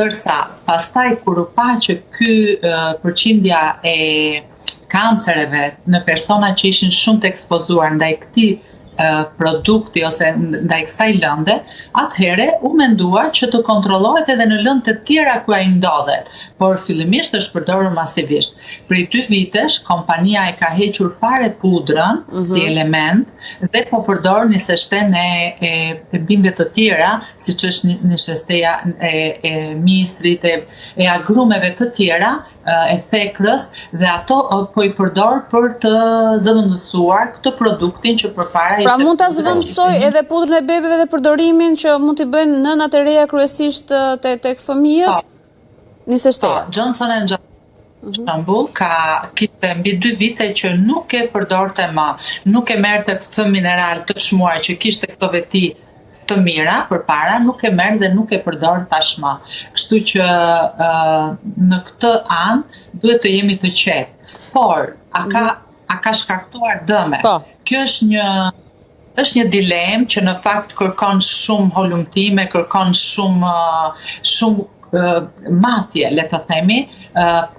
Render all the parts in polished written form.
Ndërsa pastaj kur u pa që ky përqindja e kancereve në persona që ishin shumë të ekspozuar ndaj këtij produkti ose ndaj kësaj lënde, atëhere u menduar që të kontrollohet edhe në lëndë të tjera ku ai ndodhet, por fillimisht është përdorur masivisht. Prej 2 vitesh, kompania e ka hequr fare pudrën si element dhe po përdor një seshten e bimëve të tjera, siç është një shesteja e misrit, e agrumeve të tjera, e thekrës, dhe ato po i përdor për të zëvendësuar këtë produktin që përpara Pra mund ta zëvendësoj edhe pudrën e bebeve dhe përdorimin që mund t'i bëjnë nënat e reja kryesisht tek fëmijët? Nisë shteja. Johnson & Johnson kishte mbi 2 vite që nuk e përdorte më, nuk e merrte këtë mineral të çmuar që kishte këto veti të mira përpara, nuk e merr dhe nuk e përdor tashmë. Kështu që në këtë anë duhet të jemi të qetë. Por a ka shkaktuar dëme? Kjo është një dilemë që në fakt kërkon shumë holumtime, kërkon shumë matje, le të themi,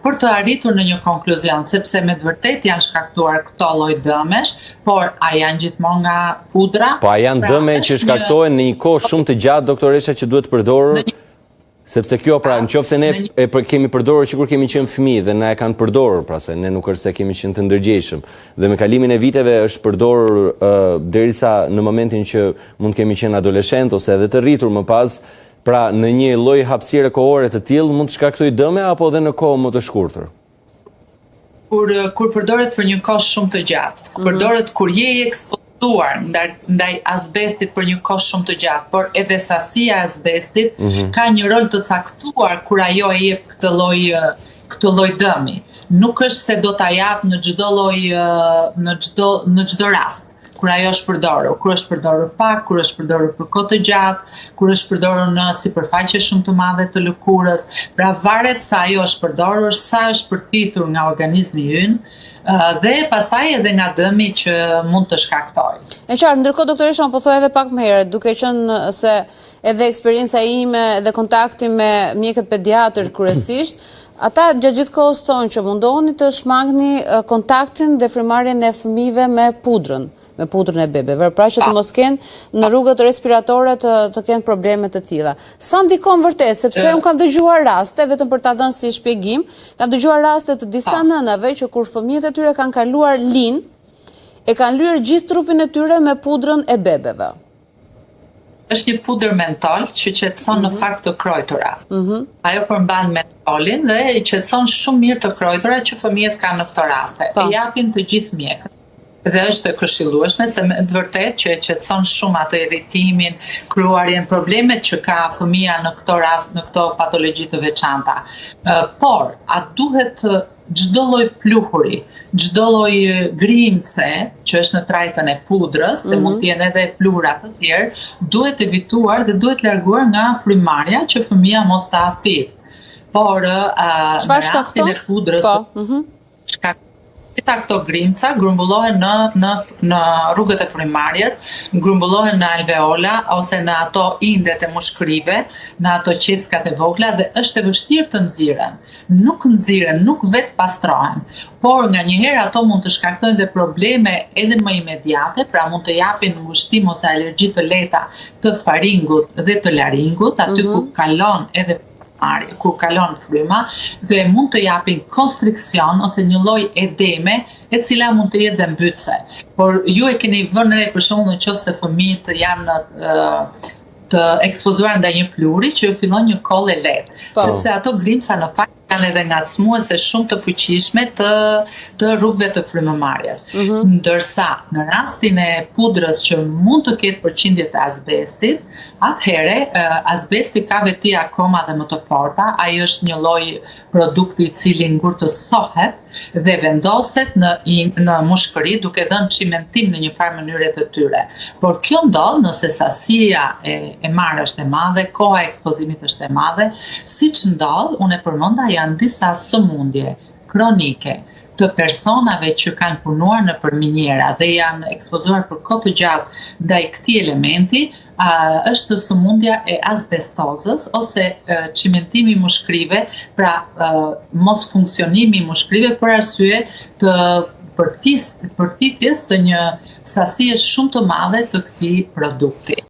për të arritur në një konkluzion, sepse me të vërtet janë shkaktuar këto lloj dëmesh, por a janë gjithmonë nga pudra? Po a janë dëme që shkaktohen në një kohë shumë të gjatë, doktoresha, që duhet përdorur? Sepse kjo, pra, nëse ne kemi përdorur që kur kemi qenë fëmijë dhe na e kanë përdorur, pra se ne nuk është se kemi qenë të ndërgjegjshëm, dhe me kalimin e viteve është përdorur derisa në momentin që mund kemi qenë adoleshent ose edhe të rritur më pas, pra në një lloj hapësire kohore të tillë mund të shkaktojë dëme apo edhe në kohë më të shkurtër? Kur përdoret për një kohë shumë të gjatë, përdoret kur je i ekspozuar ndaj azbestit për një kohë shumë të gjatë, por edhe sasia e azbestit ka një rol të caktuar kur ajo e jep këtë lloj dëmi. Nuk është se do ta jap në çdo lloj në çdo rast. Kur ajo është përdorur, kur është përdorur pak, kur është përdorur për kohë të gjatë, kur është përdorur në sipërfaqe shumë të madhe të lëkurës, pra varet sa ajo është përdorur, sa është përfitur nga organizmi ynë, dhe pastaj edhe nga dëmi që mund të shkaktojë. E qartë, ndërkohë doktoresha po thoj edhe pak më herët, duke qenë se edhe eksperjenca ime dhe kontakti me mjekët pediatër kryesisht, ata gjatë gjithë kohës tonë që mundoheni të shmangni kontaktin dhe frymarrjen e fëmijëve me pudrën e bebeve, pra që të mos kenë në rrugët respiratore të kenë probleme të tilla. Sa ndikon vërtet, sepse unë kam dëgjuar raste, vetëm për ta dhënë si shpjegim, kam dëgjuar raste të disa nënave që kur fëmijët e tyre kanë kaluar linë, e kanë lyer gjithë trupin e tyre me pudrën e bebeve. Është një pudër mentol që qetëson në fakt të krojtura. Ajo përmban mentolin dhe i qetëson shumë mirë të krojtura që fëmijët kanë në këto raste. E japin të gjithë mjekët. Dhe është e këshillueshme se me të vërtet që e qetëson shumë atë irritimin, kruarjen, problemet që ka fëmia në këto rast, në këto patologji të veçanta. Por, a duhet çdo lloj pluhuri, çdo lloj grimce, që është në trajtën e pudrës, se mund të jenë edhe pluhura të tjerë, duhet evituar dhe duhet larguar nga frymarrja që fëmia mos ta afit. Por, në rastin e pudrës, këto grimca grumbullohen në rrugët e frymarrjes, grumbullohen në alveola ose në ato indet e mushkërive, në ato qeskat e vogla dhe është e vështirë të nxirren. Nuk nxirren, nuk vetë pastrohen, por nganjëherë ato mund të shkaktojnë dhe probleme edhe më imediate, pra mund të japin ngushtim ose alergji të lehta të faringut dhe të laringut, aty ku kalon edhe kur kalon fryma, dhe mund të japin konstriksion ose një lloj edeme e cila mund të jetë dhe mbytëse. Por ju e keni vënë re për shembull nëse fëmijët janë të ekspozuar ndaj një pluri që fillon një koll e lehtë, sepse ato grimca në fakt janë edhe ngacmuese shumë të fuqishme të rrugëve të frymëmarrjes. Ndërsa në rastin e pudrës që mund të ketë përqindje të azbestit, atëhere azbesti ka veti akoma dhe më të forta, ai është një lloj produkti i cili ngurtësohet dhe vendoset në mushkëri duke dhënë çimentim në një farë mënyre të tyre. Por kjo ndodh nëse sasia e marrë është e madhe, koha e ekspozimit është e madhe, siç ndodh, unë e përmenda, janë disa sëmundje kronike të personave që kanë punuar në përminjera dhe janë ekspozuar për kohë të gjatë ndaj këtij elementi, është sëmundja e asbestozës ose çimentimi mushkrive, pra mos funksionimi i mushkrive për arsye të përthithjes të një sasie shumë të madhe të këtij produkti.